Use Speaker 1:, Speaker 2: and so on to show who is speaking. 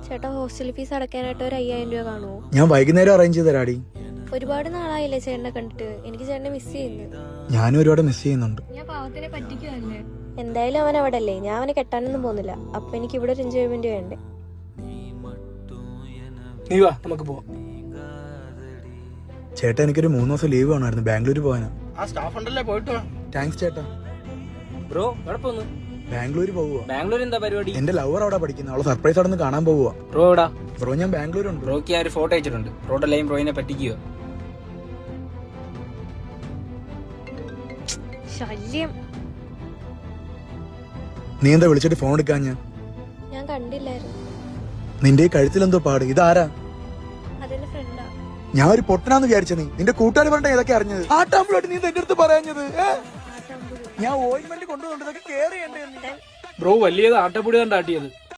Speaker 1: ചേട്ടാ hostel fees അടയ്ക്കാനായിട്ട് ഒരു 5000 രൂപ കാണുമോ?
Speaker 2: ഞാൻ വൈകുന്നേരം അറേഞ്ച് ചെയ്ത് തരാടി.
Speaker 1: ഒരുപാട് നാളായില്ലേ ചേട്ടനെ കണ്ടിട്ട്, എനിക്ക് ചേട്ടനെ മിസ് ചെയ്യുന്നു.
Speaker 2: ഞാനും ഒരുപാട് മിസ് ചെയ്യുന്നുണ്ട്.
Speaker 1: ഞാൻ പാവത്തിനെ പറ്റിക്കുവല്ലേ. എന്തായാലും അവൻ അവിടെ അല്ലേ, ഞാൻ അവനെ കെട്ടാനൊന്നും പോകുന്നില്ല. അപ്പൊ എനിക്ക് ഇവിടെ ഒരു എൻജോയ്മെന്റ് വേണ്ടേ.
Speaker 3: നീ വാ നമുക്ക് പോവാം.
Speaker 2: ചേട്ടാ എനിക്കൊരു 3 ദിവസം ലീവ് വേണമായിരുന്നു, ബാംഗ്ലൂർ പോകാനാ.
Speaker 3: ആ സ്റ്റാഫ് ഉണ്ടല്ലേ, പോയിട്ട് വാ.
Speaker 2: താങ്ക്സ് ചേട്ടാ.
Speaker 4: ബ്രോ എവിടെ പോന്നു?
Speaker 2: ബാംഗ്ലൂർ പോവുക.
Speaker 4: ബാംഗ്ലൂർ എന്താ പരിപാടി?
Speaker 2: എന്റെ ലവർ അവിടെ പഠിക്കുന്നത്, അവളെ സർപ്രൈസ് അവിടെ നിന്ന് കാണാൻ പോവുക.
Speaker 4: ബ്രോ എവിടാ?
Speaker 2: ബ്രോ ഞാൻ ബാംഗ്ലൂരുണ്ട്.
Speaker 4: ബ്രോക്ക് ഞാൻ ഒരു ഫോട്ടോ അയച്ചിട്ടുണ്ട്. ബ്രോയുടെ ലൈൻ ബ്രോയിനെ പറ്റിക്കുക.
Speaker 1: ശല്യം.
Speaker 2: നീ എന്താ വിളിച്ചിട്ട് ഫോൺ എടുക്കാൻ?
Speaker 1: ഞാൻ കണ്ടില്ലായിരുന്നു.
Speaker 2: നിന്റെ ഈ കഴുത്തിലെന്തോ പാട്, ഇതാരാ?
Speaker 1: അതെന്റെ ഫ്രണ്ടാ.
Speaker 2: ഞാൻ ഒരു പൊട്ടനാന്ന് വിചാരിച്ച നീ. നിന്റെ കൂട്ടുകാർ പറഞ്ഞ ഏതൊക്കെ അറിഞ്ഞത്? ആട്ടാമ്പുലോട്ട് നീ എന്റെ അടുത്ത് പറയാഞ്ഞത്. ഞാൻ ഓയിൻമെന്റ് കൊണ്ടുപോകുന്നത് കേറിയണ്ടേ?
Speaker 3: ബ്രോ വലിയത് ആട്ടപ്പൊടി കണ്ടാട്ടിയത്.